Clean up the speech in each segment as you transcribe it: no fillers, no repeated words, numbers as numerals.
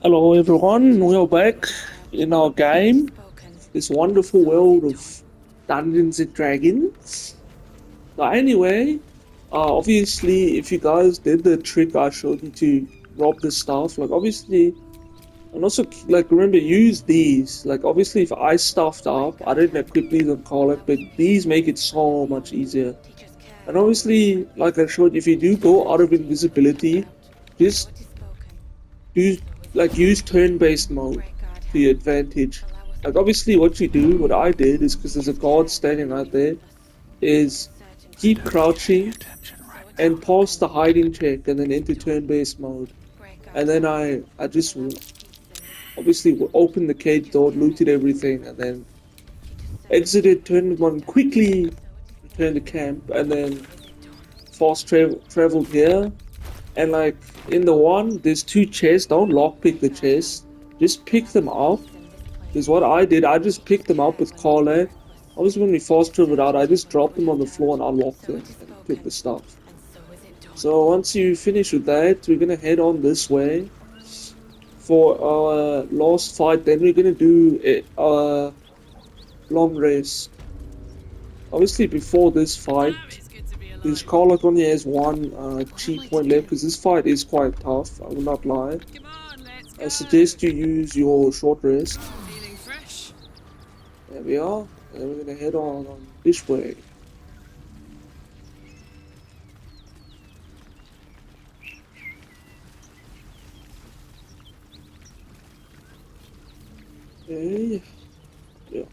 Hello everyone, we are back in our game, this wonderful world of Dungeons and Dragons. So anyway, obviously if you guys did the trick I showed you to rob the stuff, like obviously, and also like remember use these, like obviously if I stuffed up, I didn't equip these on Call but these make it so much easier. And obviously, like I showed, if you do go out of invisibility, just use use turn-based mode to your advantage. Like obviously what you do, what I did is because there's a guard standing right there, is keep crouching and pause the hiding check and then enter turn-based mode. And then I just obviously opened the cage door, looted everything, and then exited, turned one quickly, returned to camp, and then traveled here. And like in the one, there's two chests. Don't lockpick the chests. Just pick them up. Is what I did. I just picked them up with Carla. Obviously, when we fast traveled out, I just dropped them on the floor and unlocked them and took the stuff. So once you finish with that, we're gonna head on this way for our last fight. Then we're gonna do a long rest. Obviously, before this fight, this Carlock only has one cheat point left because this fight is quite tough. I will not lie. I suggest you use your short rest. There we are. And we're gonna head on this way. Okay. Yeah.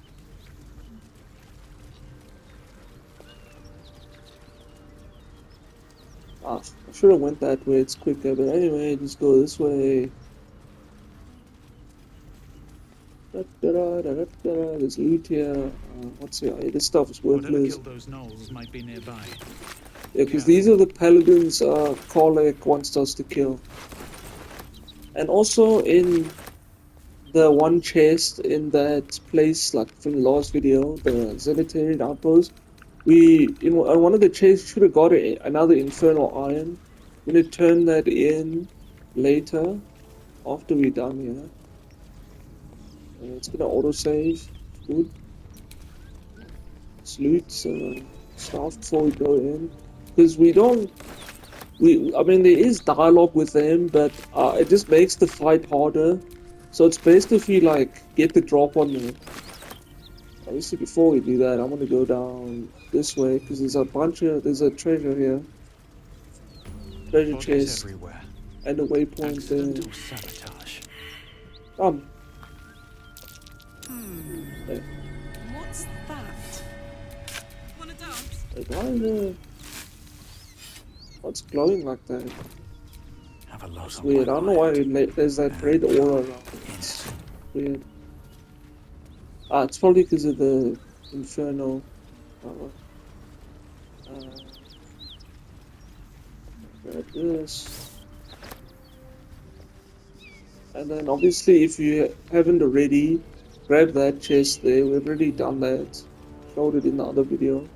I should have went that way. It's quicker, but anyway, just go this way. There's loot here. What's here? Hey, this stuff is worthless. Those gnolls might be nearby. Yeah, because these are the paladins Karlach wants us to kill. And also in the one chest in that place, like from the last video, the Zenitarian outpost, on one of the chests should have got another Infernal Iron. I'm gonna turn that in later after we're done here. And it's gonna autosave. Good. Let's loot stuff before we go in. Because I mean, there is dialogue with them, but it just makes the fight harder. So it's best if we like get the drop on them. Obviously, before we do that, I'm gonna go down this way because there's a treasure here, treasure chest, everywhere. and a waypoint there. Sabotage. Come. Hey. What's that? Wanna dance? Why what's glowing like that? Have a look. It's weird. I don't know why there's that red aura around it. It's weird. It's probably because of the Inferno. Grab this. And then obviously if you haven't already, grab that chest there. We've already done that. Showed it in the other video.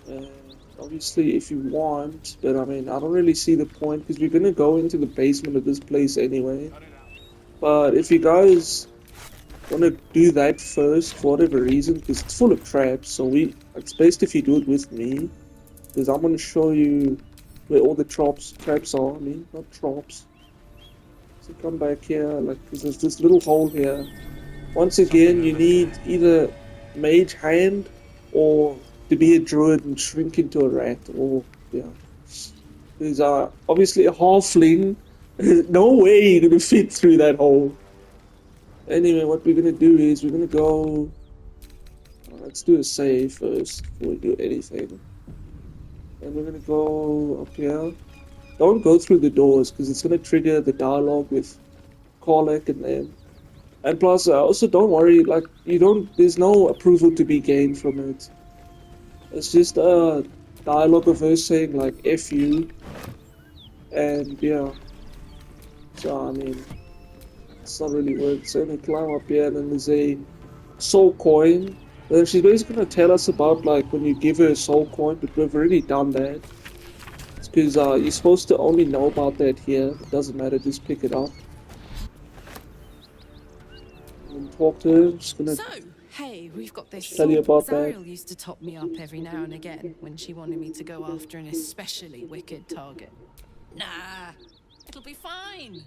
And obviously if you want, but I mean I don't really see the point because we're gonna go into the basement of this place anyway. But if you guys want to do that first for whatever reason, because it's full of traps, so it's best if you do it with me, because I'm going to show you where all the traps are. I mean, not traps. So come back here, like, because there's this little hole here. Once again, you need either mage hand or to be a druid and shrink into a rat, or yeah. There's obviously a halfling. No way you're going to fit through that hole. Anyway, what we're gonna do is we're gonna go. Let's do a save first before we do anything. And we're gonna go up here. Don't go through the doors because it's gonna trigger the dialogue with Karlach and them. And plus, also don't worry. Like there's no approval to be gained from it. It's just a dialogue of her saying like "F you," and yeah. So I mean. It's not really worth it. So we climb up here and then there's a soul coin. And then she's basically going to tell us about like when you give her a soul coin, but we've already done that. It's because you're supposed to only know about that here. It doesn't matter, just pick it up. talk to her. Just gonna So, hey, we've got this. tell you about that. Zariel used to top me up every now and again when she wanted me to go after an especially wicked target. Nah, it'll be fine.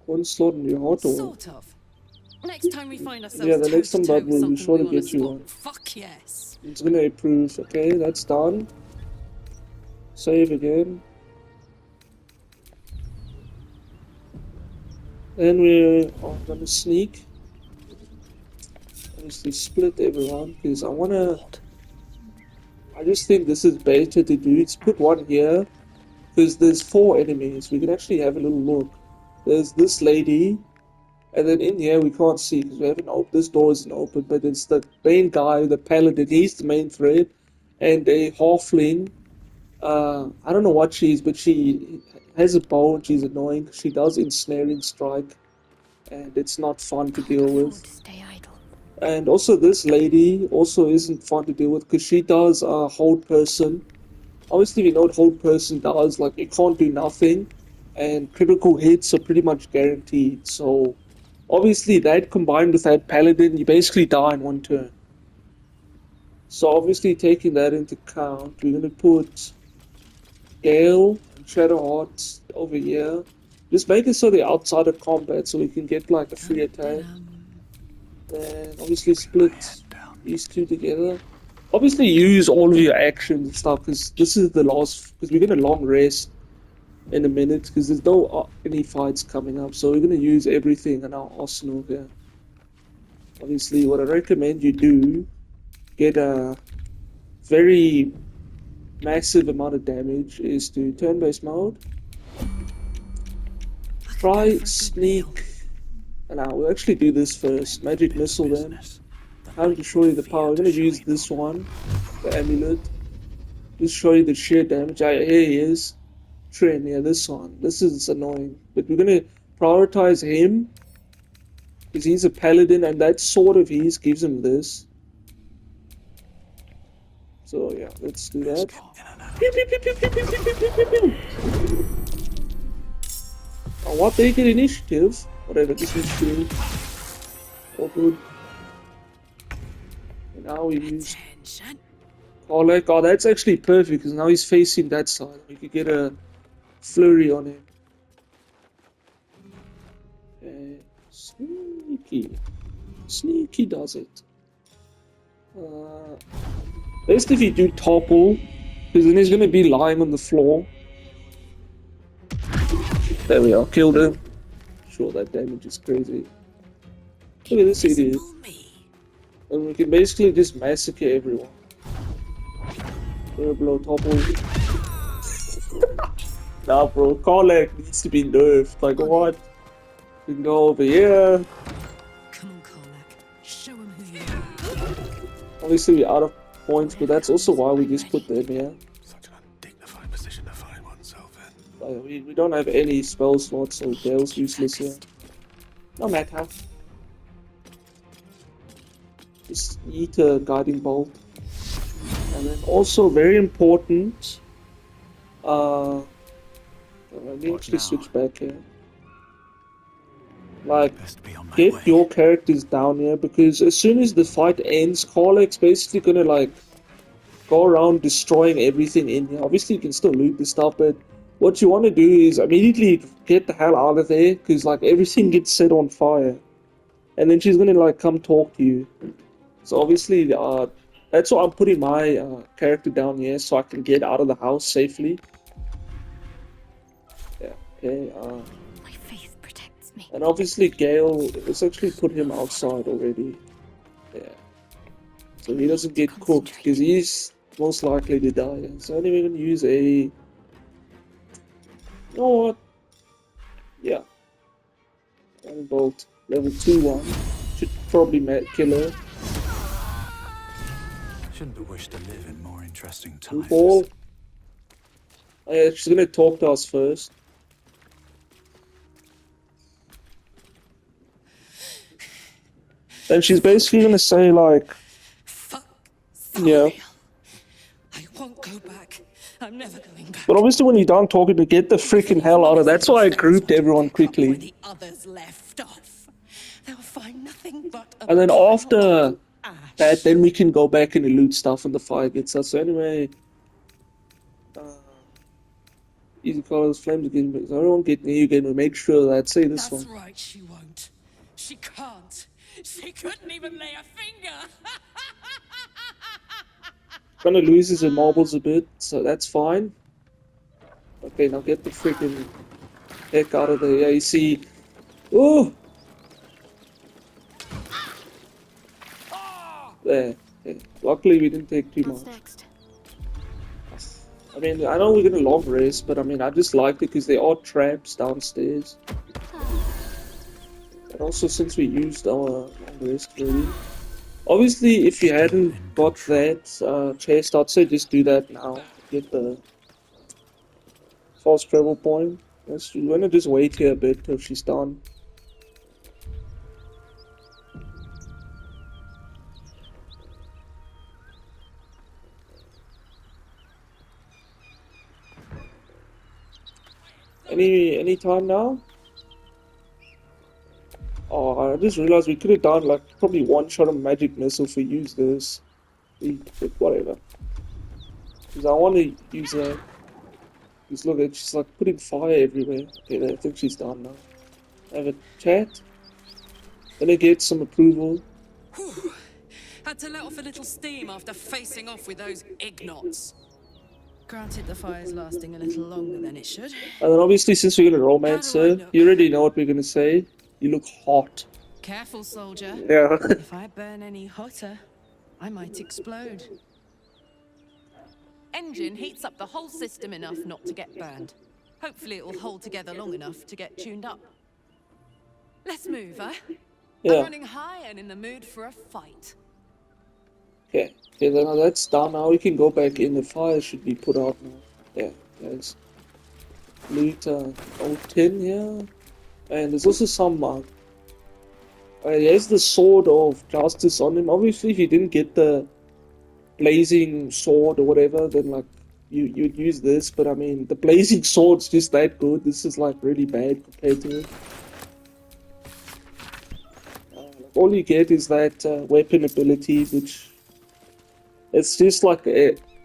Onslaught in your heart or Sort of. Next time we find ourselves yeah, the toe next to time toe that with will be something sure we to want to get you spot, one. fuck yes. It's gonna approve. Okay, that's done. Save again. Then we are gonna sneak. Obviously split everyone because I just think this is better to do. It's put one here because there's 4 enemies. We can actually have a little look. There's this lady, and then in here we can't see because we haven't opened. This door isn't open, but it's the main guy, the paladin. He's the main threat, and a halfling. I don't know what she is, but she has a bow and she's annoying. She does ensnaring strike, and it's not fun to deal with. Stay idle. And also this lady also isn't fun to deal with because she does hold person. Obviously we know what hold person does, like it can't do nothing, and critical hits are pretty much guaranteed. So obviously that combined with that paladin, you basically die in one turn. So obviously taking that into account, we're gonna put Gale and Shadowheart over here. Just make it so they're outside of combat so we can get like a free attack. Then obviously split these two together. Obviously use all of your actions and stuff because this is the last, because we're going to long rest in a minute because there's no any fights coming up. So we're going to use everything in our arsenal here. Obviously what I recommend you do, get a very massive amount of damage, is to turn-based mode. Try sneak. Now we'll actually do this first. Magic missile then. How to show you the power. I'm gonna use this one, the amulet. Just show you the sheer damage. Here he is. Trin, yeah, this one. This is annoying. But we're gonna prioritize him. Because he's a paladin and that sword of his gives him this. So yeah, let's do that. Pew, pew, pew, pew, pew, pew, pew, pew, pew, pew. Oh, what they get initiative? Whatever, this is good. All good. And now we use Karlach. Oh, that's actually perfect because now he's facing that side. We could get a flurry on him. Sneaky. Sneaky does it. Best if you do topple, because then he's going to be lying on the floor. There we are, killed him. Sure, that damage is crazy. Look at this idiot. And we can basically just massacre everyone. Blow topple. Nah, bro, Karlach needs to be nerfed. Like, what? We can go over here. Come on, Karlach. Show him who you are. Obviously, we're out of points, but that's also why we just put them here. Such an undignified position to find oneself in. We don't have any spell slots, so Gale's useless here. No matter. Just eat a guiding bolt. And then also very important, let me actually switch back here. Like, get your characters down here because as soon as the fight ends, Karlach's basically gonna like go around destroying everything in here. Obviously you can still loot the stuff, but what you want to do is immediately get the hell out of there because like everything gets set on fire. And then she's gonna like come talk to you. So obviously, that's why I'm putting my character down here so I can get out of the house safely. Yeah, okay. My faith protects me. And obviously Gale, let's actually put him outside already. Yeah. So he doesn't get cooked because he's most likely to die. So anyway, we're gonna use a... You know what? Yeah. One bolt. Level 2-1. Should probably kill her. Shouldn't have wished to live in more interesting Blue times. ball. Oh yeah, she's gonna talk to us first. And she's basically gonna say like, Fuck. yeah. I won't go back. I'm never going back. But obviously when you're done talking to get the freaking hell out of, that's why I grouped everyone Where quickly. the others left off. They'll find nothing but a And then pile after of ash. that, then we can go back and loot stuff when the fire gets us. So anyway, easy colors, flames again, but I don't get near you again. We make sure that say this That's one. right, she won't. She can't. She couldn't even lay a finger. Gonna lose his marbles a bit, so that's fine. Okay, now get the freaking heck out of there. Yeah, you see. Oh! There. Okay. Luckily, we didn't take too What's much. next? I mean, I know we're gonna long rest, but I mean, I just like it because there are traps downstairs. And also, since we used our long rest already. Obviously, if you hadn't got that chest, I'd say just do that now. Get the false travel point. We're gonna just wait here a bit till she's done. Any time now? Oh, I just realized we could have done like probably one shot of magic missile if we use this. But whatever. Because I want to use that. Because look, it's just like putting fire everywhere. Okay, I think she's done now. Have a chat. Gonna get some approval. Whew. Had to let off a little steam after facing off with those ignots. Granted, the fire's lasting a little longer than it should. And then obviously, since we're gonna romance How do I her, look? you already know what we're gonna say. You look hot. Careful, soldier. Yeah. If I burn any hotter, I might explode. Engine heats up the whole system enough not to get burned. Hopefully it will hold together long enough to get tuned up. Let's move, huh? Yeah. I'm running high and in the mood for a fight. Okay. Okay, then that's done. Now we can go back in. The fire should be put out now. Yeah, guys. Loot old tin here. And there's also some there's the sword of justice on him. Obviously, if you didn't get the blazing sword or whatever, then like you'd use this. But I mean, the blazing sword's just that good. This is like really bad compared to it. All you get is that weapon ability, which it's just like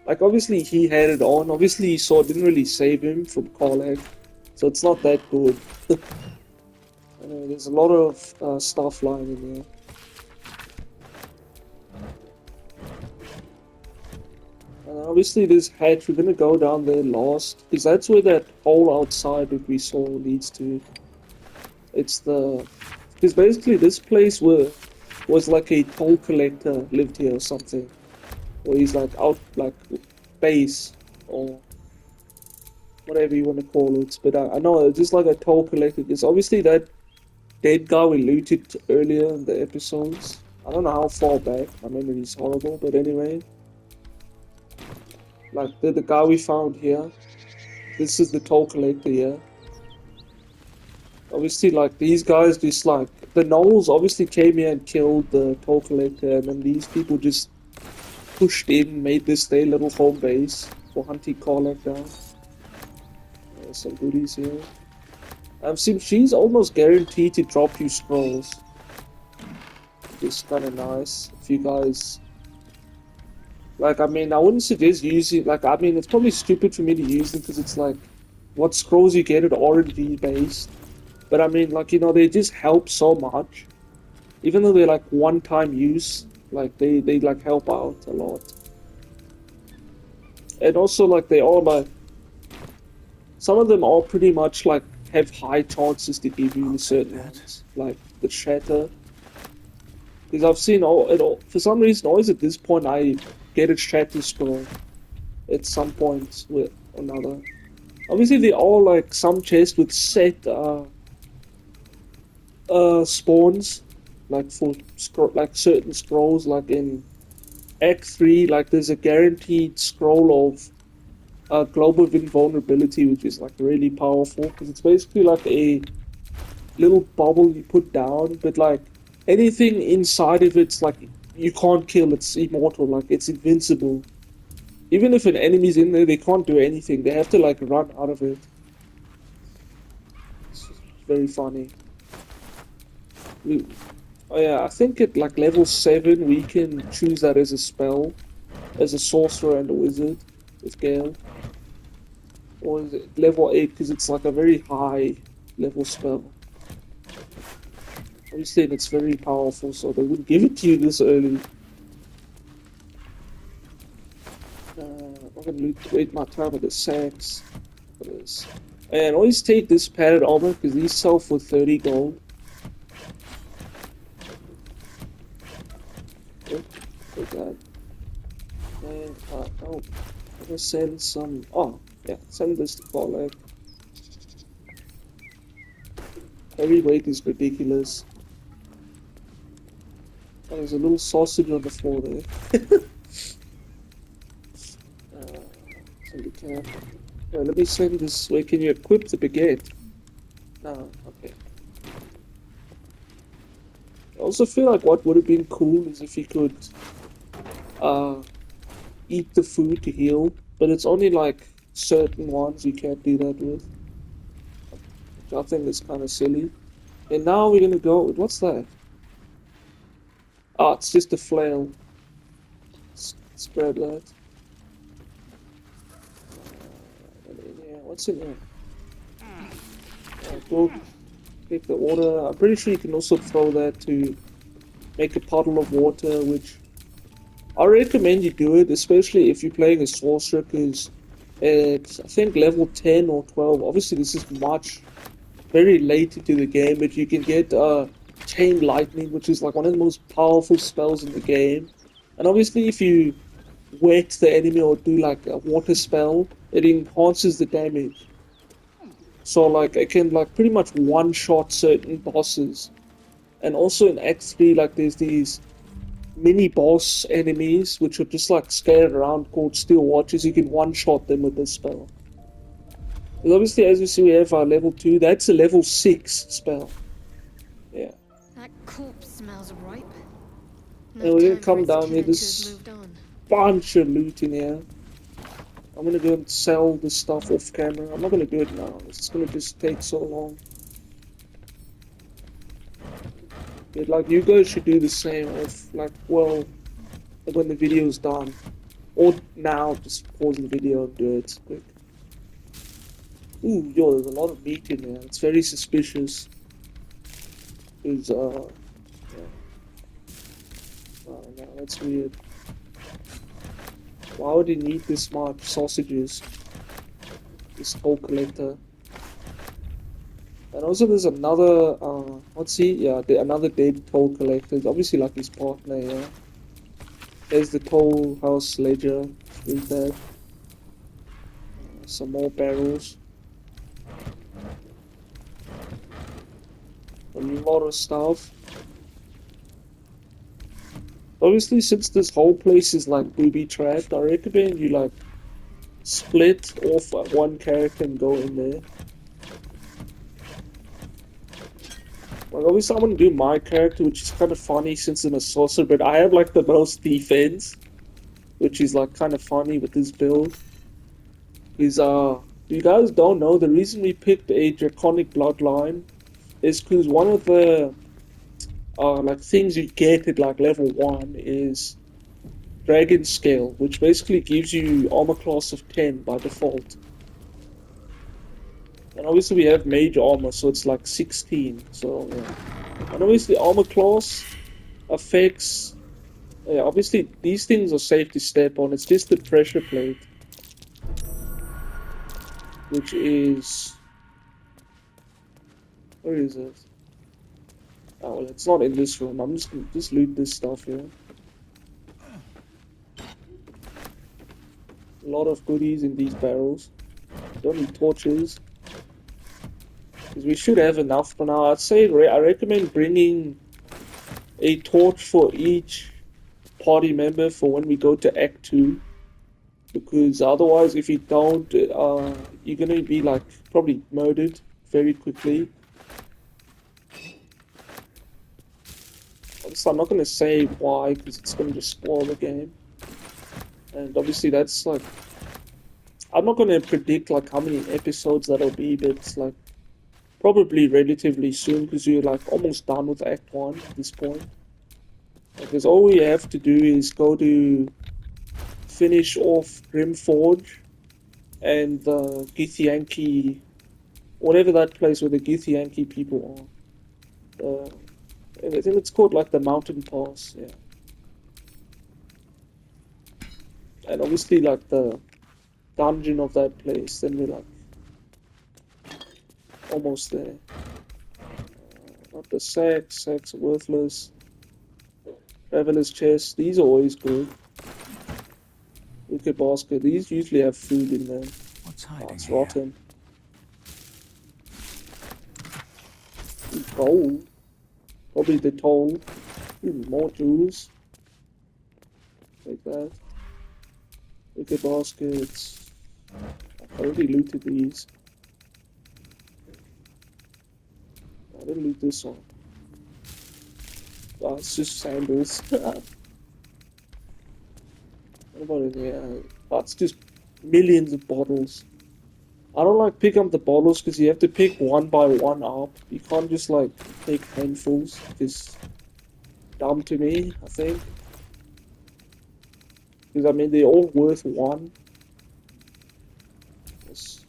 obviously he had it on. Obviously, his sword didn't really save him from Karlach, so it's not that good. There's a lot of stuff lying in there. And obviously this hatch, we're gonna go down there last, because that's where that hole outside that we saw leads to. It's because basically this place was like a toll collector lived here or something. Or he's like out, like base, or whatever you want to call it. But I know it's just like a toll collector. It's obviously that dead guy we looted earlier in the episodes. I don't know how far back. My memory's horrible, but anyway. Like the guy we found here. This is the toll collector here. Obviously, like these guys just like the gnolls obviously came here and killed the toll collector, and then these people just pushed in, made this their little home base for hunting Karlach down. Some goodies here. She's almost guaranteed to drop you scrolls. It's kind of nice. If you guys... Like, I mean, I wouldn't suggest using... Like, I mean, it's probably stupid for me to use them because it's like... What scrolls you get are RNG based. But I mean, like, you know, they just help so much. Even though they're like one-time use, like, they like help out a lot. And also, like, they are like... Some of them are pretty much like have high chances to give you certain ones, like the shatter. Because I've seen for some reason, always at this point, I get a shatter scroll at some point with another. Obviously, they are like some chests with set spawns, like for like certain scrolls, like in Act 3, like there's a guaranteed scroll of global invulnerability, which is like really powerful because it's basically like a little bubble you put down, but like anything inside of it's like you can't kill. It's immortal, like it's invincible. Even if an enemy's in there, they can't do anything. They have to like run out of it. It's very funny. Oh yeah, I think at like level 7 we can choose that as a spell, as a sorcerer and a wizard with Gale. Or is it level 8 because it's like a very high level spell. Obviously it's very powerful, so they wouldn't give it to you this early. I'm gonna wait my time at the sacks for this. And always take this padded armor because these sell for 30 gold. Yep, take that. And oh, I'm gonna send some. Oh, yeah, send this to Paul. Heavy weight is ridiculous. Oh, there's a little sausage on the floor there. Send the cap. Let me send this. Wait, can you equip the baguette? No, okay. I also feel like what would have been cool is if you could uh, eat the food to heal, but it's only like certain ones you can't do that with. Which I think is kind of silly. And now we're gonna go. What's that? Oh, it's just a flail. Spread that. Yeah, what's in there? We'll take the water. I'm pretty sure you can also throw that to make a puddle of water, which I recommend you do it, especially if you're playing a sorcerer, because it's, I think, level 10 or 12. Obviously, this is much, very late into the game, but you can get Chain Lightning, which is like one of the most powerful spells in the game. And obviously, if you wet the enemy or do like a water spell, it enhances the damage. So like it can like pretty much one-shot certain bosses. And also in Act 3, like there's these mini boss enemies which are just like scattered around called Steel Watchers. You can one-shot them with this spell. And obviously, as you see, we have our level 2. That's a level 6 spell. Yeah. That corpse smells ripe. And No we're gonna time for come its down here. killer to have This moved on. bunch of loot in here. I'm gonna go and sell this stuff off camera. I'm not gonna do it now. It's gonna just take so long. But like you guys should do the same if like well when the video's done. Or now just pause the video and do it quick. Ooh, yo, there's a lot of meat in there. It's very suspicious. Cause yeah. Oh no, that's weird. Why would he need this much sausages? This whole collector. And also there's another, what's he? Yeah, another dead toll collector. It's obviously like his partner, yeah. There's the toll house ledger. Read that. Some more barrels. A lot of stuff. Obviously, since this whole place is like booby trapped, I recommend you like split off one character and go in there. Like obviously I'm gonna do my character, which is kind of funny since I'm a sorcerer, but I have like the most defense, which is like kind of funny with this build. Is you guys don't know, the reason we picked a draconic bloodline is because one of the like things you get at like level 1 is Dragon Scale, which basically gives you armor class of 10 by default. And obviously we have mage armor, so it's like 16. So yeah. And obviously armor class affects. Yeah, obviously these things are safe to step on. It's just the pressure plate, which is where is it? Oh well, it's not in this room. I'm just gonna just loot this stuff here. A lot of goodies in these barrels. Don't need torches. Because we should have enough for now. I'd say I recommend bringing a torch for each party member for when we go to Act 2. Because otherwise, if you don't, you're gonna be like probably murdered very quickly. So I'm not gonna say why, because it's gonna just spoil the game. And obviously that's like, I'm not gonna predict like how many episodes that'll be, but it's like probably relatively soon because you're like almost done with Act 1 at this point. Because all we have to do is go to finish off Grimforge and the Githyanki, whatever that place where the Githyanki people are. I think it's called like the Mountain Pass, yeah. And obviously like the dungeon of that place, then we're like almost there. Not the sacks are worthless. Traveler's chest, these are always good. Wicker basket, these usually have food in them. What's hiding It's here? rotten. Gold. Probably the toll. More jewels. Like that. Wicker baskets. I've already looted these. I didn't loot this one. Oh, it's just sandals. What about in here? That's just millions of bottles. I don't like picking up the bottles because you have to pick one by one up. You can't just like take handfuls. It's dumb to me, I think. Because I mean they're all worth one. Yes.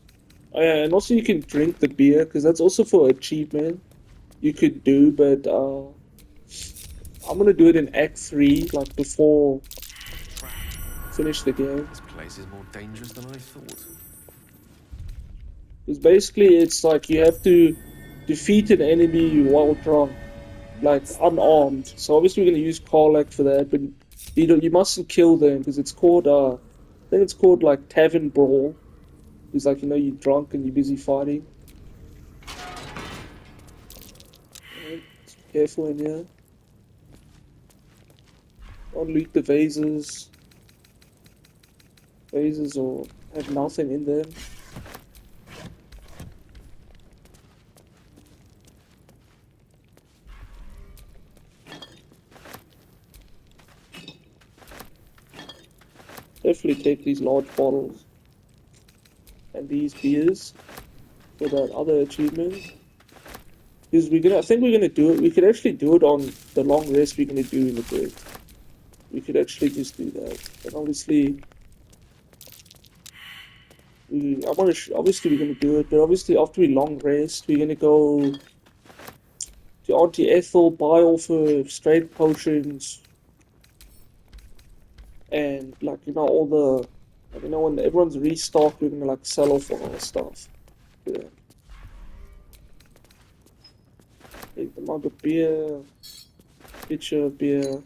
Oh yeah, and also you can drink the beer because that's also for achievement. You could do, but I'm gonna do it in Act 3, like before finish the game. This place is more dangerous than I thought. Because basically it's like you have to defeat an enemy while drunk, like unarmed. So obviously we're gonna use Karlach for that, but you mustn't kill them because it's called I think it's called like Tavern Brawl. It's like you're drunk and you're busy fighting. Right, careful in here. Don't loot the vases. Vases or have nothing in them. Definitely take these large bottles and these beers for that other achievement. Because I think we're gonna do it. We could actually do it on the long rest we're gonna do in a bit. We could actually just do that. And obviously, obviously we're gonna do it. But obviously after we long rest, we're gonna go to Auntie Ethel, buy all her strength potions, and like all the when everyone's restocked, we're gonna like sell off all our stuff. Yeah. Take the mug of beer, pitcher of beer,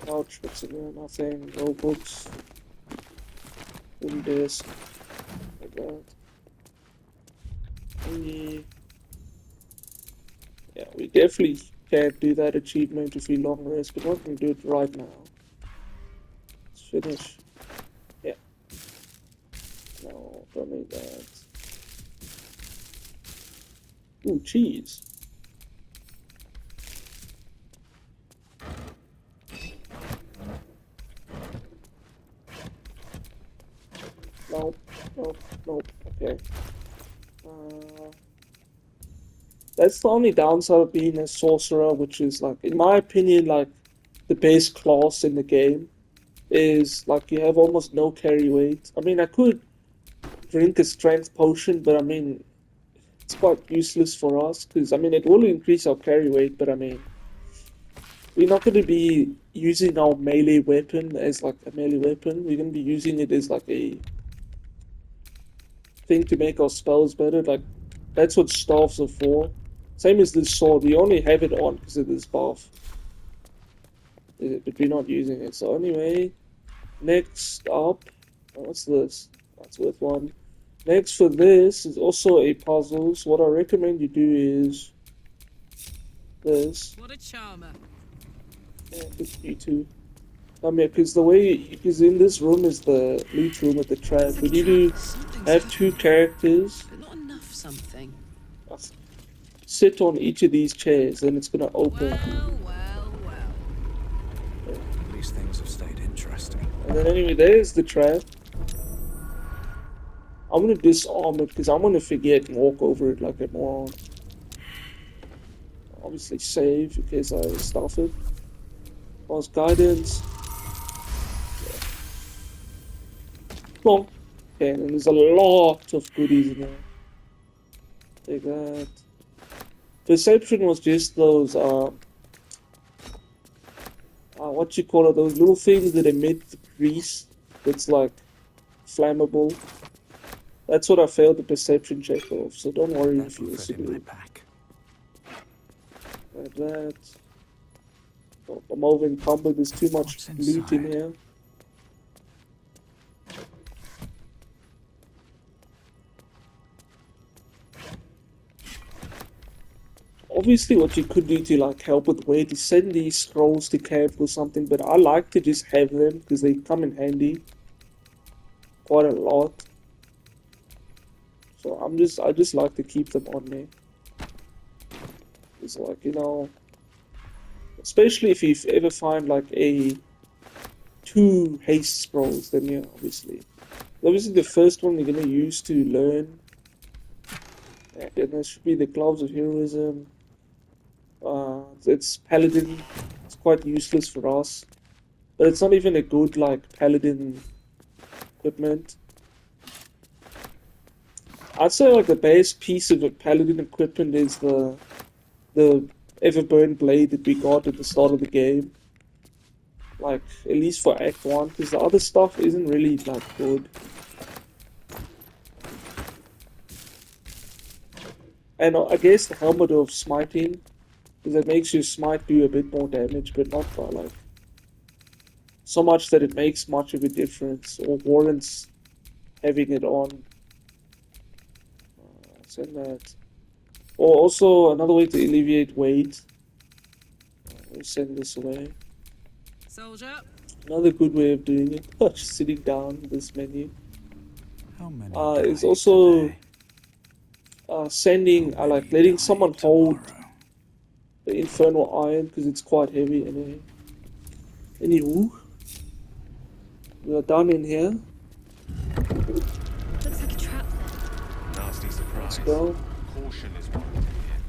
couch, what's in there? Nothing, no books, wooden desk, like that. Yeah, we definitely can't do that achievement if we long rest, but we're gonna do it right now. Let's finish. Yeah. No, don't need that. Ooh, cheese. Nope, nope, nope, okay. That's the only downside of being a sorcerer, which is like, in my opinion, like the base class in the game is like you have almost no carry weight. I mean, I could drink a strength potion, but I mean, it's quite useless for us because I mean, it will increase our carry weight, but I mean, we're not going to be using our melee weapon as like a melee weapon. We're going to be using it as like a thing to make our spells better. Like, that's what staffs are for. Same as this sword, we only have it on because of this buff. But we're not using it. So anyway, next up, what's this? That's worth one. Next for this is also a puzzle. So what I recommend you do is this. What a charmer. Yeah, just you two. Because in this room is the loot room with the trap. We need to have two characters But not enough something. sit on each of these chairs, and it's gonna open. Well. These things have stayed interesting. And then anyway, there's the trap. I'm gonna disarm it because I'm gonna forget and walk over it like a moron. Obviously save in case I stuff it. Pause guidance. Cool. Okay, and there's a lot of goodies in there. Take that. Perception was just those what you call it, those little things that emit grease that's like flammable. That's what I failed the perception check of, so don't worry That if will you fit also in my do pack. like that. Oh, I'm over encumbered, there's too much What's loot in inside? here. Obviously what you could do to like help with weight is send these scrolls to camp or something, but I like to just have them because they come in handy quite a lot. So I just like to keep them on me. It's like, you know, especially if you ever find like two haste scrolls, then yeah, obviously the first one you're gonna use to learn. And then there should be the gloves of heroism. It's paladin. It's quite useless for us, but it's not even a good like paladin equipment. I'd say like the best piece of a paladin equipment is the Everburn blade that we got at the start of the game. Like at least for Act 1, because the other stuff isn't really like good. And I guess the helmet of smiting, because it makes your smite do a bit more damage, but not by like so much that it makes much of a difference or warrants having it on. Send that. Or also another way to alleviate weight. We'll send this away. Soldier. Another good way of doing it, just sitting down in this menu, How many is die also today? sending, How like many letting die someone hold tomorrow? the Infernal Iron because it's quite heavy anyway. Anywho, we are done in here. Looks like a trap there. Nasty Let's surprise. go. Caution is warranted here.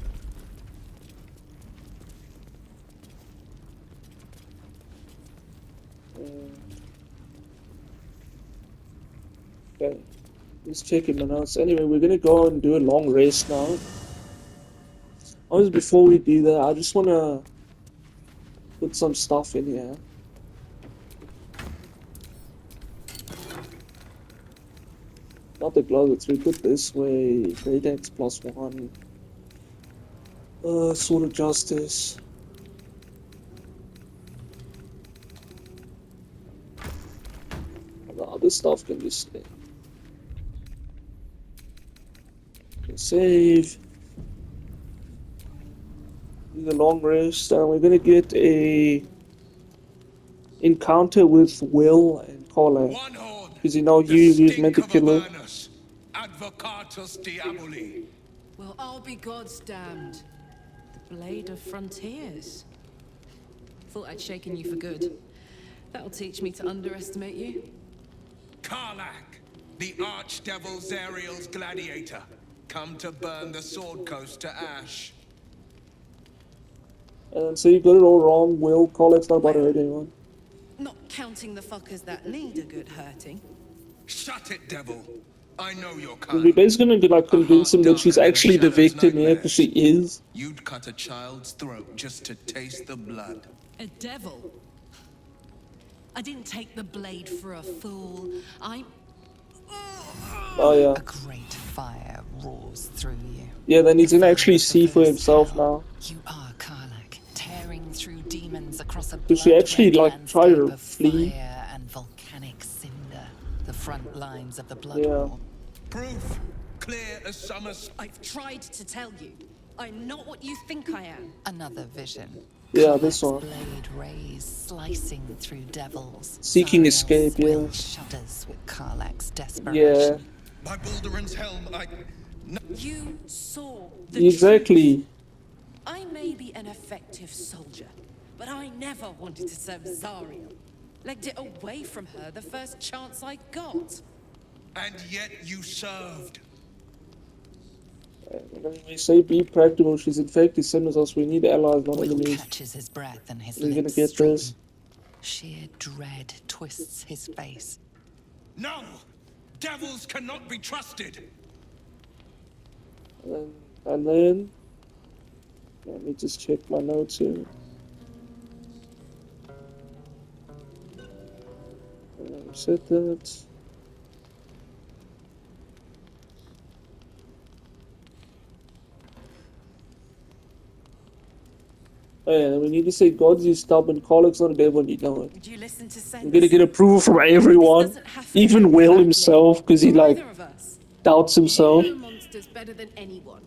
Okay, let's check in my notes. Anyway, we're gonna go and do a long rest now. Always before we do that, I just wanna put some stuff in here. Not the gloves, we put this way. Great X +1. Sword of Justice. The other stuff can just stay. Okay, save. Do the long rest, and we're gonna get a encounter with Will and Collar. One horn, Because you know the you was meant stink to of kill her. Avernus, Advocatus Diaboli. Well, I'll be God's damned. The Blade of Frontiers. Thought I'd shaken you for good. That'll teach me to underestimate you. Karlak, the Archdevil Zariel's gladiator, come to burn the Sword Coast to ash. And so you got it all wrong, Will. Collar's not about to hurt anyone. Not counting the fuckers that need a good hurting. Shut it, devil. I know your We're kind. basically gonna like A convince heart him that she's darker than a actually the shadow's victim here, because she nightmares. is. You'd cut a child's throat just to taste the blood. A devil? I didn't take the blade for a fool. Oh yeah. A great fire roars through you. Yeah, then he can Fire actually of see the for first himself hell. now. You are Karlak, tearing through demons across a Because she actually blood-red like tried to landscape of flee. fire and volcanic cinder, the front lines of the Blood Yeah. War. Proof, clear as summer's. I've tried to tell you. I'm not what you think I am. Another vision. Yeah, this Karlak's one. blade rays slicing through devils. Seeking Zariel's escape, will yeah. shudders with Karlak's Yeah. desperation. By Baldurin's helm, You saw the Exactly. truth. I may be an effective soldier, but I never wanted to serve Zariel. Legged it away from her the first chance I got. and yet you served. When we say be practical, she's in fact the same as us. We need allies, not Will enemies. catches his breath and his We're gonna lips get straighten. this. Sheer dread twists his face. No! Devils cannot be trusted! And then let me just check my notes here. Said that. Oh yeah, we need to say God's is stubborn, Karlach's not a devil, and you know it. Would you listen to sense? I'm gonna get approval from everyone, even Will himself, because he like Neither of us. doubts himself. You know monsters better than anyone.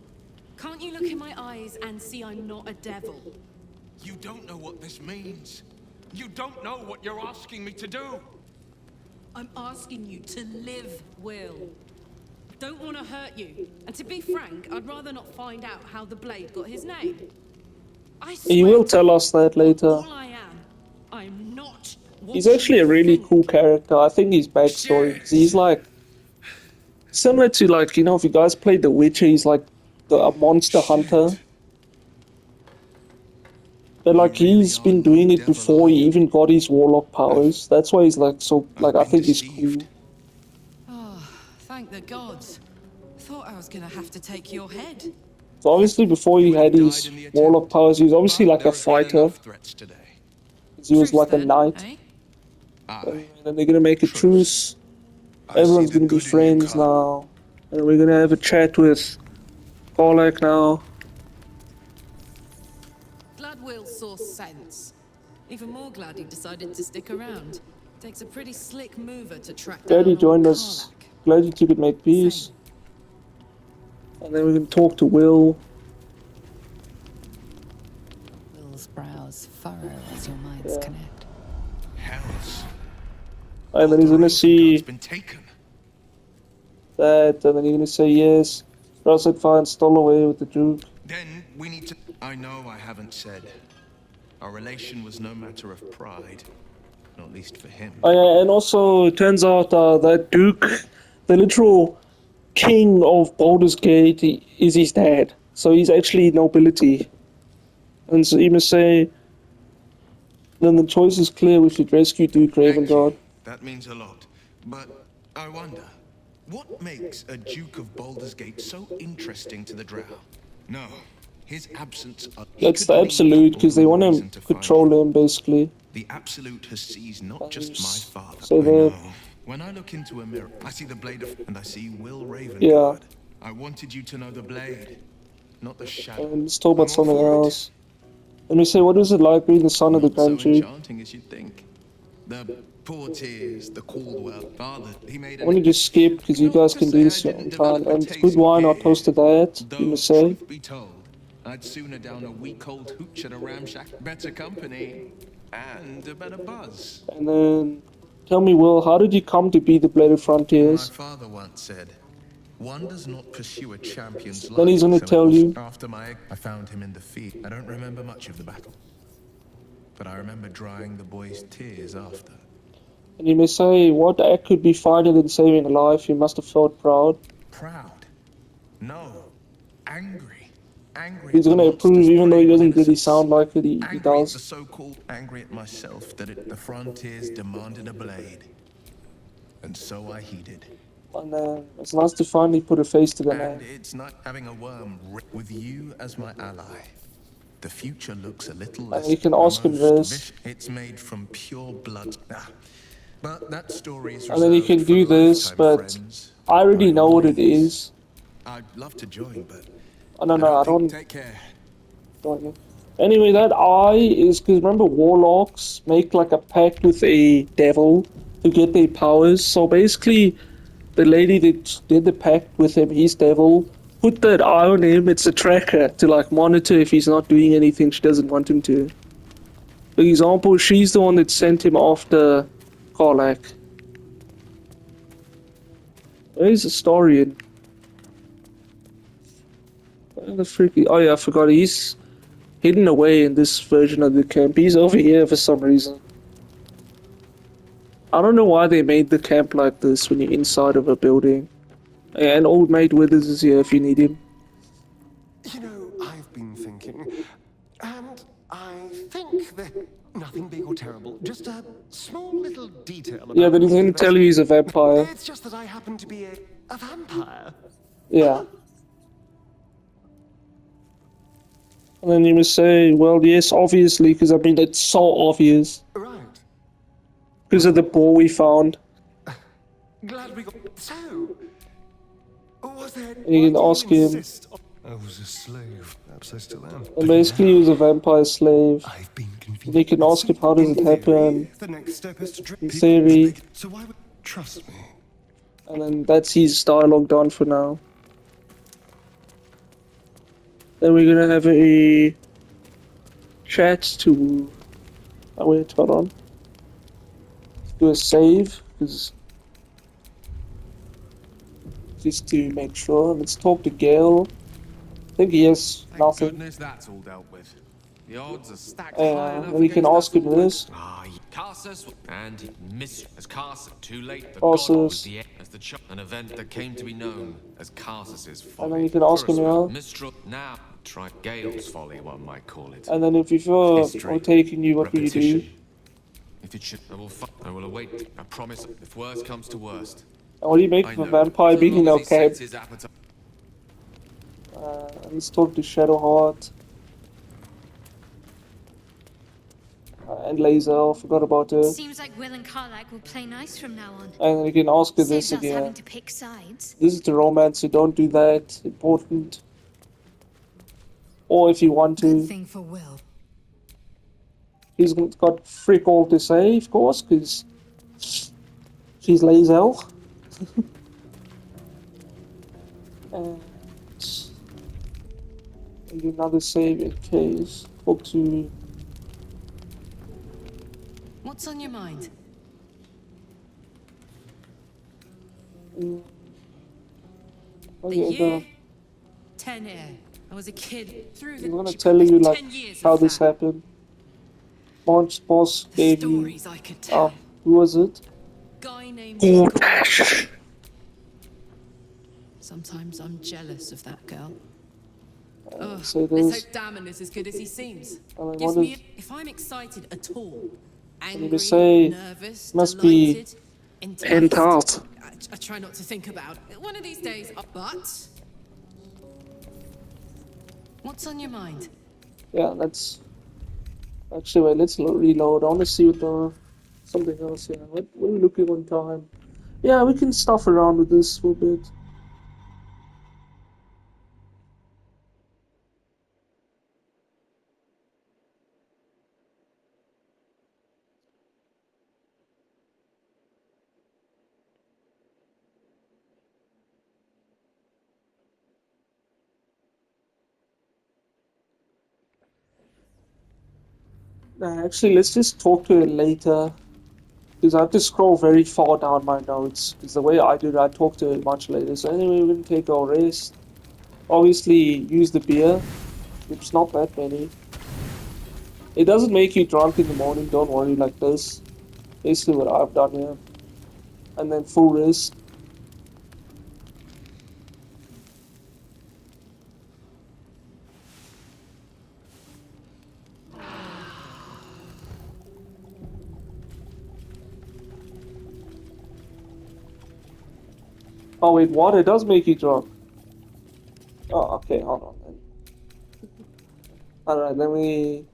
Can't you look in my eyes and see I'm not a devil? You don't know what this means. You don't know what you're asking me to do. I'm asking you to live, Will. I don't want to hurt you. And to be frank, I'd rather not find out how the blade got his name. I swear He will tell us that later. all I am. I'm not what He's actually a you really think. cool character. I think his backstory, 'cause he's like similar to like, you know, if you guys played The Witcher, he's like a monster hunter. But like he's been doing it before he even got his warlock powers. That's why he's like so like I think he's cool. Oh, thank the gods. Thought I was gonna have to take your head. So obviously before he had his warlock powers, he was obviously like a fighter. Threats today. 'Cause he was Truce like a then, knight. eh? And then they're gonna make a truce. Everyone's gonna be friends now. And we're gonna have a chat with Karlach now. Glad Will saw sense. Even more glad he decided to stick around. Takes a pretty slick mover to track down Glad he old joined us. Karlach. Glad you two could make peace. And then we can talk to Will. Will's brows furrow as your minds connect. Hells. And then he's gonna see It's been taken. that, and then he's gonna say yes. Ross had fine, stole away with the Duke. Then we need to. I know I haven't said. Our relation was no matter of pride. Not least for him. Oh yeah, and also it turns out that Duke, the literal king of Baldur's Gate, is his dad. So he's actually nobility. And so you must say, then the choice is clear, we should rescue Duke Thank Ravengard. you. That means a lot. But I wonder, what makes a Duke of Baldur's Gate so interesting to the Drow? No, his absence. That's the Absolute, because they want to control him, basically. The Absolute has seized not just my father. So I know. that- When I look into a mirror, I see the blade of, and I see Will Ravengard. Yeah. I wanted you to know the blade, not the shadow. And let's talk about I'm all something for it. else. And we say, what is it like being the son of the Not so Grand Duke? enchanting as you'd think. The poor tears, the Caldwell father, he made I want to just skip, because you guys can do this on time. And it's good wine, I'll toast to that, you must say. Truth be told, I'd sooner down a week-old hooch at a ramshack. Better company and a better buzz. And then, tell me, Will, how did you come to be the Bladed My Frontiers? father once said, "One does not pursue a champion's life." Then he's gonna so it tell was you. After I found him in the field. I don't remember much of the battle, but I remember drying the boy's tears after. And you may say, what act could be finer than saving a life? You must have felt proud. Proud? No. Angry. Angry. He's at the gonna approve, monster's even though he brave doesn't really innocence. sound like it, he Angry at does. the so-called angry at myself that the frontiers demanded a blade. And so I heeded. And it's nice to finally put a face to the And name. it's not having a worm with you as my ally. The future looks a little And less. you can ask him almost this. It's made from pure blood. But that story is And then you can reserved for do this, lifetime but friends. I already By know all what it means. is. I'd love to join, but Oh, no, I don't. Take care. Don't. Anyway, that eye is because remember, warlocks make like a pact with a devil to get their powers. So basically, the lady that did the pact with him, his devil, put that eye on him. It's a tracker to like monitor if he's not doing anything she doesn't want him to. For example, she's the one that sent him after Karlach. Where's the Historian? Where the freak? Oh yeah, I forgot. He's hidden away in this version of the camp. He's over here for some reason. I don't know why they made the camp like this when you're inside of a building. And old mate Withers is here if you need him. You know, I've been thinking, and I think that nothing big or terrible, just a small little detail about Yeah, but he's me gonna that- tell you he's a vampire. It's just that I happen to be a vampire. Yeah. And then you must say, well, yes, obviously, because I mean, it's so obvious. Right. Because of the ball we found. Glad we got. So, was there? And you can ask him. I was a slave. Perhaps I still am. And basically, he was a vampire slave. I've been confused. And you can ask him, how does it happen? The next step is to In theory. So why would trust me? And then that's his dialogue done for now. Then we're gonna have a chat to. Oh wait, hold on. Let's do a save, because just to make sure. Let's talk to Gale. I think he has Thank nothing. goodness that's all dealt with. The odds are stacked Yeah, high enough. and we can against ask him us all this. Carsus and miss as Carsus. Too late. The Carsus. god was the as the an event that came to be known as Carsus's folly. And then you can ask him, yeah. Mistral now try Gale's folly, one might call it. And then if you feel History. taking you, what will you do? Repetition. If it should, I will await. I promise. If worst comes to worst, And what do you make I of a know. vampire So being in long our as he camp? sets his appetite. Let's talk to Shadowheart. And Laser, forgot about her. Seems like Will and Karlach will play nice from now on. And then you can ask her this Saves us having again. to pick sides. This is the romance, so don't do that. Important. Or if you want Good to. thing for Will. He's got frick all to say, of course, because she's Laser. And do another save in case. Talk to. What's on your mind? Oh, A yeah, year? 10 year. I was a kid through the. I'm gonna she tell you promised like 10 years how of this that. happened. Boss The gave you. stories I could tell. Oh, who was it? Guy named. Good. Sometimes I'm jealous of that girl. Ugh, So let's there's. hope Damon is as good as he seems. I mean, Gives what me, is- if I'm excited at all, you angry, say nervous, must be delighted, Pen enticed. tart. I try not to think about it. One of these days, but what's on your mind? Yeah, that's. Actually, wait, let's reload. I want to see what the. Something else here. What are we looking on time? Yeah, we can stuff around with this for a bit. Actually, let's just talk to her later. Because I have to scroll very far down my notes. Because the way I do it, I talk to her much later. So anyway, we're going to take our rest. Obviously, use the beer. It's not that many. It doesn't make you drunk in the morning, don't worry, like this. Basically what I've done here. And then full rest. Oh wait, water does make you drunk. Oh, okay, hold on then. Alright, then we...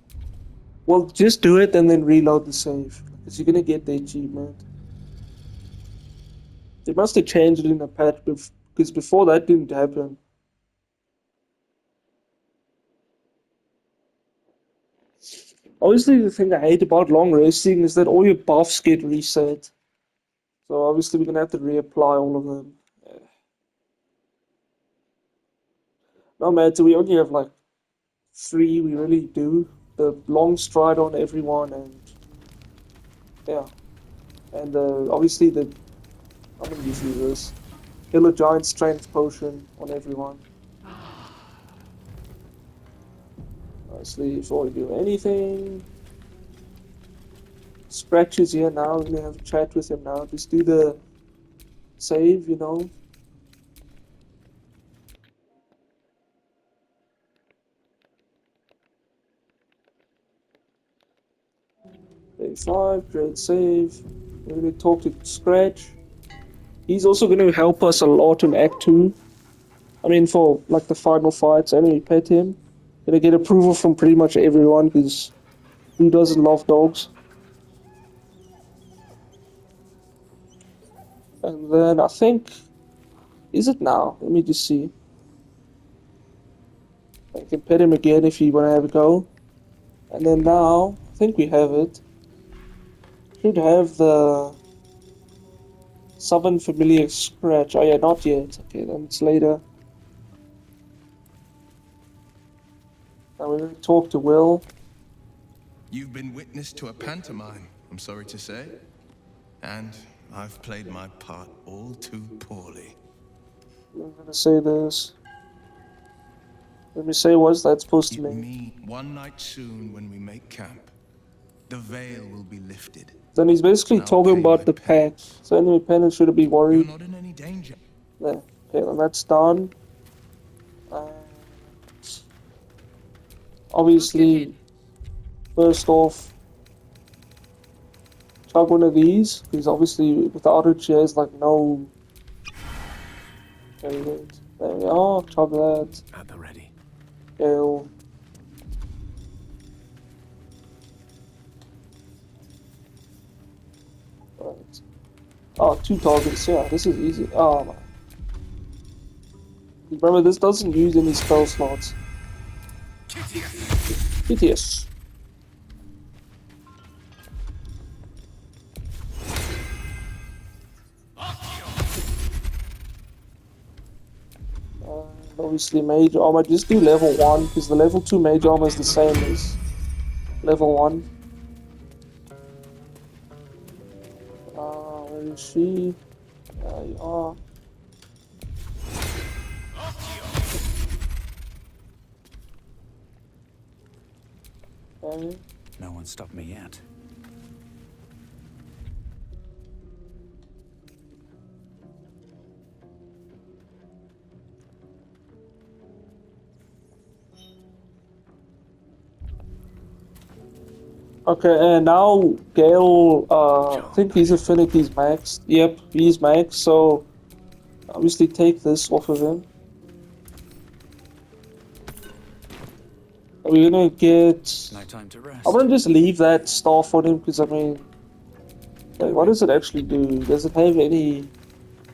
Well, just do it and then reload the save. Because you're gonna get the achievement. They must have changed it in the patch because before that didn't happen. Obviously, the thing I hate about long resting is that all your buffs get reset. So obviously we're gonna have to reapply all of them. No matter, we only have like 3, we really do. The long stride on everyone and yeah. And obviously I'm gonna use this. Heal a giant strength potion on everyone. Obviously, before we do anything, Scratch is here now. We're gonna have a chat with him now. Just do the save, you know. Day 5, great save. We're gonna talk to Scratch. He's also gonna help us a lot in Act 2. I mean, for like the final fights, and we pet him. Gonna get approval from pretty much everyone, because who doesn't love dogs? And then I think, is it now? Let me just see. I can pet him again if you want to have a go. And then now, I think we have it. Should have the Southern Familiar Scratch. Oh yeah, not yet. Okay, then it's later. Now we're going to talk to Will. You've been witness to a pantomime, I'm sorry to say. And I've played my part all too poorly. I'm going to say this. Let me say what's that supposed to Give mean. me one night soon when we make camp. The veil will be lifted. Then he's basically And I'll talking pay about my the pack. penance. So anyway, Penance shouldn't be You're worried. not in any danger. There. Okay, then that's done. Obviously, first off, chug one of these, because obviously without it she has like no... Very good. There we are, chug that. At the ready. Gale. Right. Oh, 2 targets, yeah, this is easy. Oh man. Remember, this doesn't use any spell slots. Hideous. Obviously, mage armor, just do level 1, because the level 2 mage armor is the same as level 1. Where is she? There you are. Okay. No one stopped me yet. Okay, and now Gale, I think his affinity is maxed. Yep, he's maxed, so obviously take this off of him. We're gonna get... No time to rest. I'm gonna just leave that staff on him, because I mean... Like, what does it actually do? Does it have any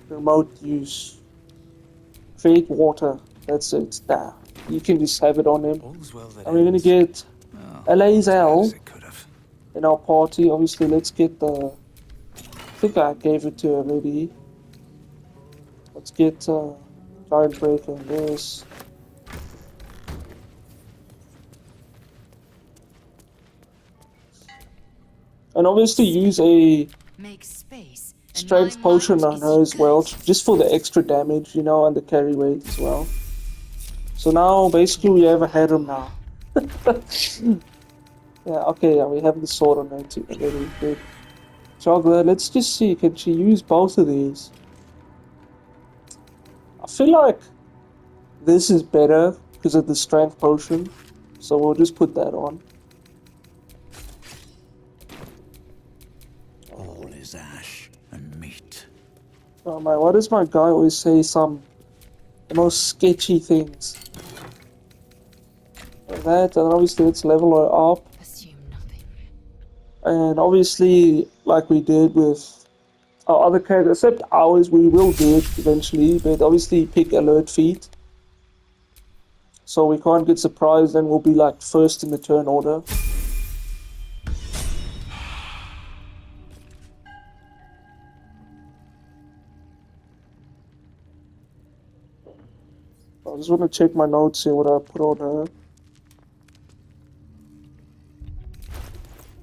remote use? Create water, that's it. Nah, you can just have it on him. All's well that And we're gonna ends. get Oh, Lazel as it could have. in our party. Obviously, let's get the... I think I gave it to her already. Let's get Giant Breaker and this. And obviously use a Make space. and strength my potion mind on is her as well, yours. just for the extra damage, you know, and the carry weight as well. So now, basically, we have a harem now. Yeah, okay, yeah, we have the sword on her too. Very good. Chocolate, let's just see, can she use both of these? I feel like this is better because of the strength potion, so we'll just put that on. All is ash and meat. Oh man, why does my guy always say the most sketchy things? Like that, and obviously let's level her up. Assume nothing. And obviously, like we did with our other characters, except ours, we will do it eventually, but obviously pick alert feat. So we can't get surprised and we'll be like first in the turn order. I just want to check my notes, see what I put on her.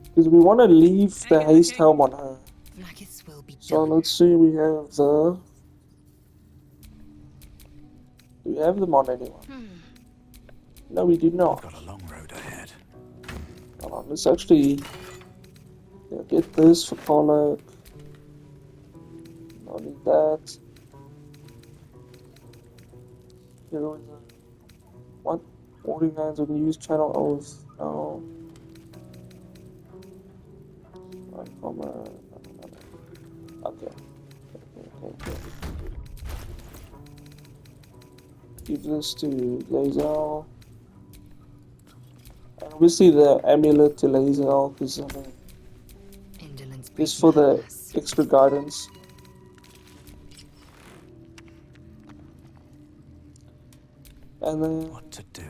Because we want to leave the haste helm on her. Blackest will be So done. let's see, we have the... Do we have them on anyone? No, we do not. Got a long road ahead. Hold on, let's actually Yeah, get this for Pollock. Don't need that. Hero is a... What? 49s with use channel oath. No. Right, from okay. Okay. Give this to Laser. And obviously the amulet to Laser, because I mean, Indolence just for the madness. extra guidance. And then What to do?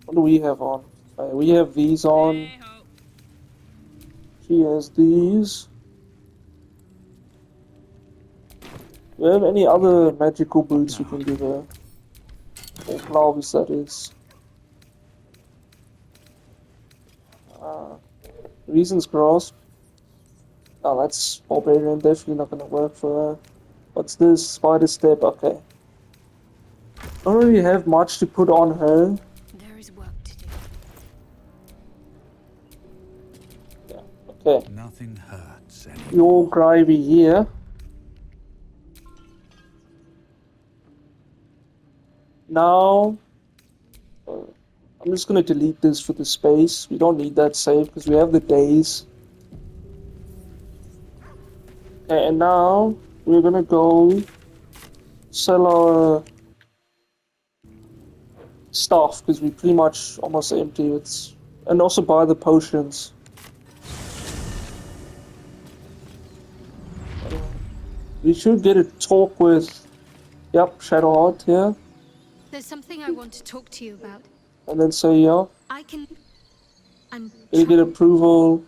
what do we have on? We have these on. She has these. Do we have any other magical boots we can give her? Or gloves, that is. Reason's Grasp. Oh, that's Barbarian, definitely not gonna work for her. What's this? Spider Step, okay. Don't really have much to put on her. There is work to do. Yeah, okay. Nothing hurts anymore. Your gravy here. Now, I'm just gonna delete this for the space. We don't need that save because we have the days. Okay, and now we're gonna go sell our stuff because we pretty much almost empty. And also buy the potions. We should get a talk with, yep, Shadowheart here, There's something I want to talk to you about. and then say, yeah, I'm gonna get approval.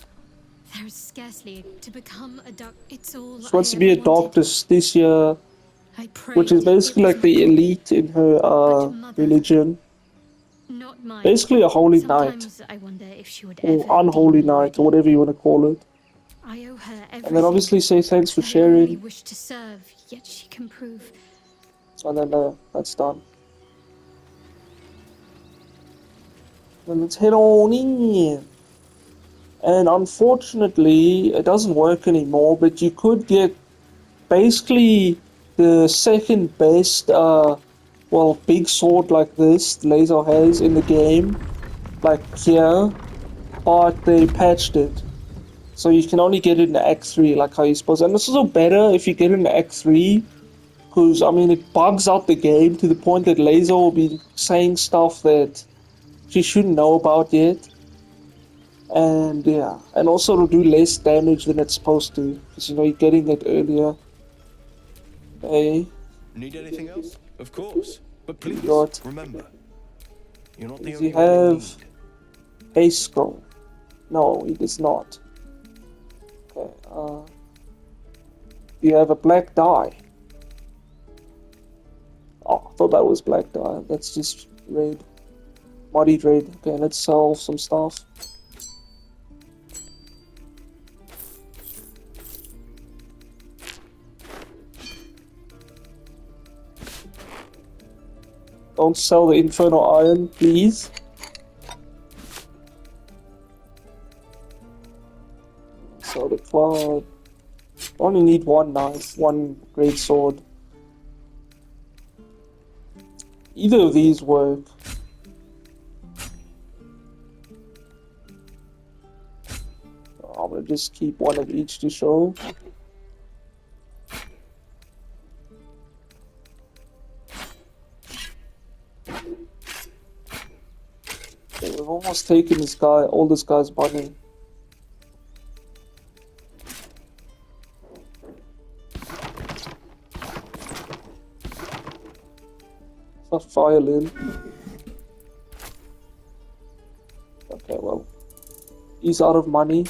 There is scarcely to become a doc. It's all. She wants to be a doctor this year, I prayed which is basically it was like the my elite in her But mother- religion. Not mine. Basically a holy knight, Sometimes I wonder if she would or ever unholy be knight, ready. or whatever you want to call it. I owe her everything. And then obviously say thanks for I only sharing, wish to serve, yet she can prove. and then that's done. Then let's head on in. And unfortunately, it doesn't work anymore, but you could get basically the second best, big sword like this Laser has in the game, like here, but they patched it. So you can only get it in Act 3, like how you're supposed to. And this is also better if you get it in Act 3, because, I mean, it bugs out the game to the point that Laser will be saying stuff that she shouldn't know about yet. And yeah, and also it'll do less damage than it's supposed to, because you know you're getting it earlier. Okay, Need anything else? Of course. But please, got. remember, you're not the Does only he one in have need. Haste Scroll? No, he does not. Okay, you have a black die. Oh, I thought that was black die. That's just red. Muddied red. Okay, let's sell some stuff. Don't sell the Infernal Iron, please. Sell the Cloud. Only need one knife, one great sword. Either of these work. I'm gonna just keep one of each to show. Okay, we've almost taken this guy, all this guy's money. It's not violin. Okay, well, he's out of money.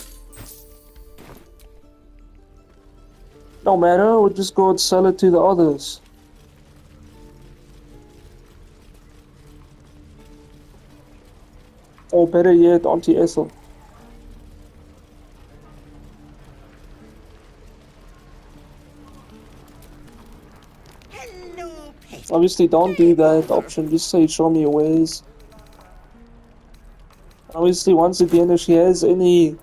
No matter, we'll just go and sell it to the others. Or better yet, Auntie Ethel. Obviously, don't do that option, just say show me your ways. Obviously, once again, if she has any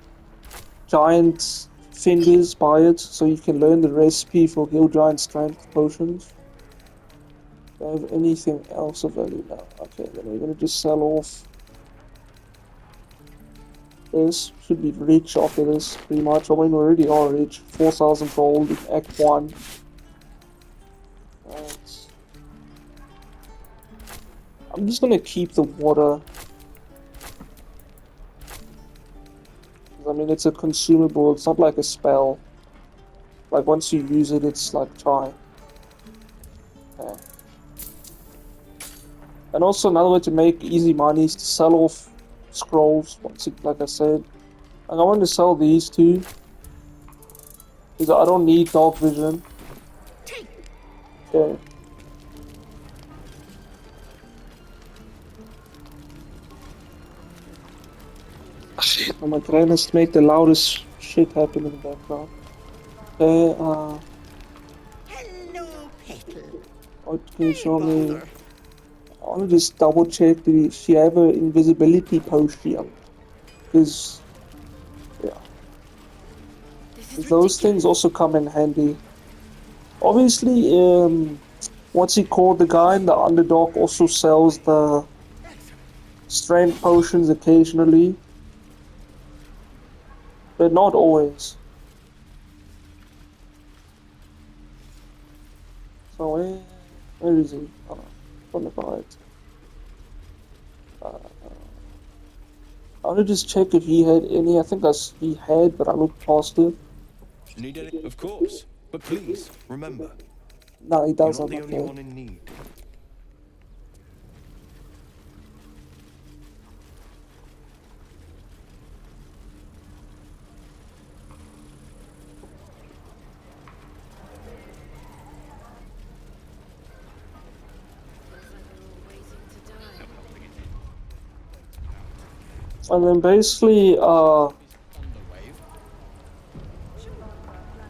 giant fingers by it, so you can learn the recipe for Guild Giant Strength potions. Do I have anything else of value now? Okay, then we're gonna just sell off this. Should be rich after this, pretty much. I mean, we already are rich. 4,000 gold in Act 1. Right. I'm just gonna keep the water. I mean, it's a consumable, it's not like a spell. Like, once you use it, it's like chai. Okay. And also, another way to make easy money is to sell off scrolls, like I said. And I want to sell these two, because I don't need dark vision. Okay. Shit, my train has to make the loudest shit happen in the background. Okay, Hello, Petal. what can you show me? I want to just double check, did she have an invisibility potion? Because, yeah. Those things also come in handy. Obviously, what's he called? The guy in the Underdog also sells the strength potions occasionally. But not always. So where is he? Oh, on the right. I want to just check if he had any. I think he had, but I looked past it. Need any? Of course. But please, remember, No, he you're doesn't. not the only Okay. one in need. And then basically,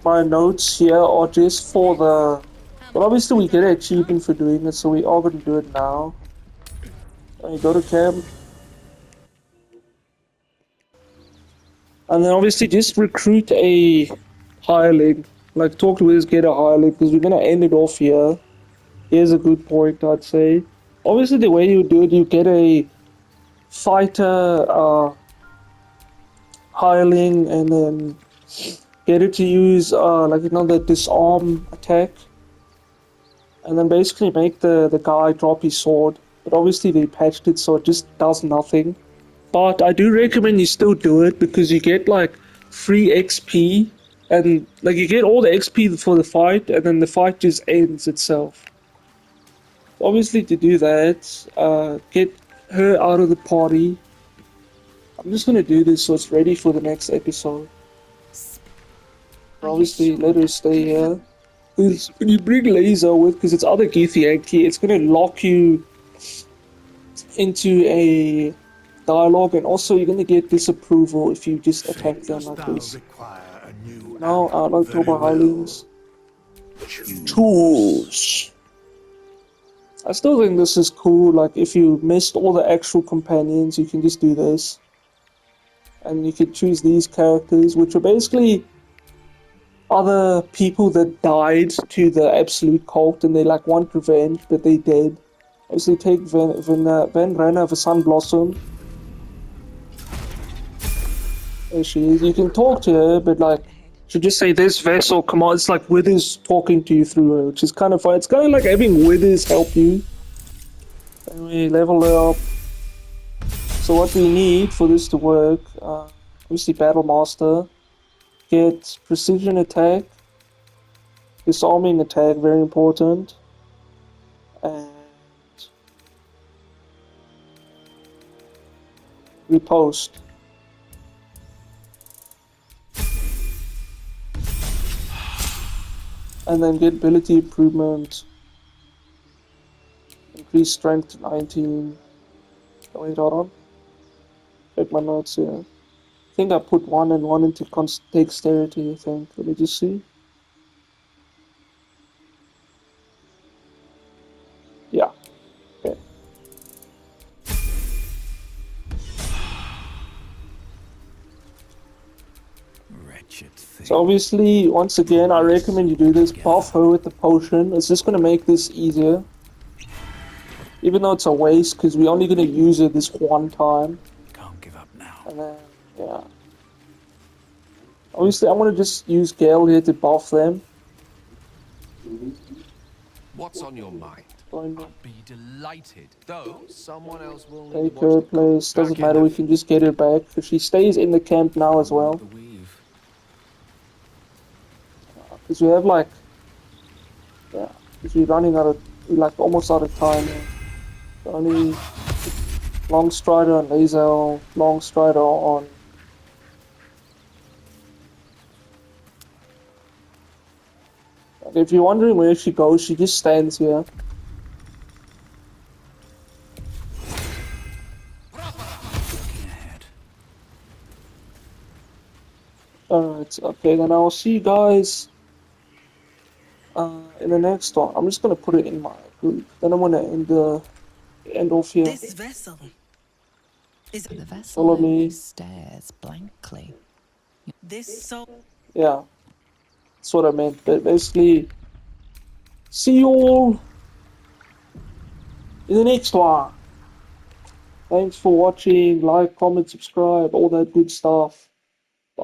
my notes here are just for the. But obviously, we get an achievement for doing it, so we are going to do it now. And you go to camp. And then obviously, just recruit a hireling. Like, talk to us, get a hireling, because we're going to end it off here. Here's a good point, I'd say. Obviously, the way you do it, you get a fighter hireling, and then get it to use like, you know, the disarm attack, and then basically make the guy drop his sword. But obviously they patched it so it just does nothing. But I do recommend you still do it, because you get like free XP, and like you get all the XP for the fight, and then the fight just ends itself. Obviously, to do that, get her out of the party. I'm just gonna do this so it's ready for the next episode. Obviously, let her stay here. Because when you bring Laser with, because it's other Githyanki, it's gonna lock you into a dialogue, and also you're gonna get disapproval if you just attack them like this. Now, I'd like to talk about Highlands. Tools. I still think this is cool. Like, if you missed all the actual companions, you can just do this. And you can choose these characters, which are basically other people that died to the absolute cult, and they like want revenge, but they dead. Obviously, take Van Renna of a Sun Blossom. There she is. You can talk to her, but like, she just say this vessel. Come on, it's like Withers talking to you through her, which is kind of fun. It's kind of like having Withers help you. Anyway, level her up. So what we need for this to work, obviously Battle Master. Get precision attack, disarming attack, very important, and riposte. And then get ability improvement, increase strength to 19. Oh, wait, hold on. Check my notes here. I think I put 1 and 1 into dexterity, I think. Let me just see. Yeah. Okay. wretched thing. So obviously, once again, I recommend you do this. Buff her with the potion. It's just gonna make this easier. Even though it's a waste, because we're only gonna use it this one time. Can't give up now. And then, yeah. Obviously, I'm gonna just use Gale here to buff them. What's on your mind? I'd be delighted, though someone else will Take her place. Doesn't matter, we can just get her back. Because she stays in the camp now as well. Because we have like... Yeah. Because we're running out of... We're like almost out of time now. So only... Long Strider on Lae'zel. Long Strider on... If you're wondering where she goes, she just stands here. Alright, okay, then I'll see you guys in the next one. I'm just gonna put it in my group. Then I'm gonna end off here. This vessel is the vessel Follow me. stares blankly. This soul. Yeah, that's what I meant. But basically, see you all in the next one. Thanks for watching. Like, comment, subscribe, all that good stuff.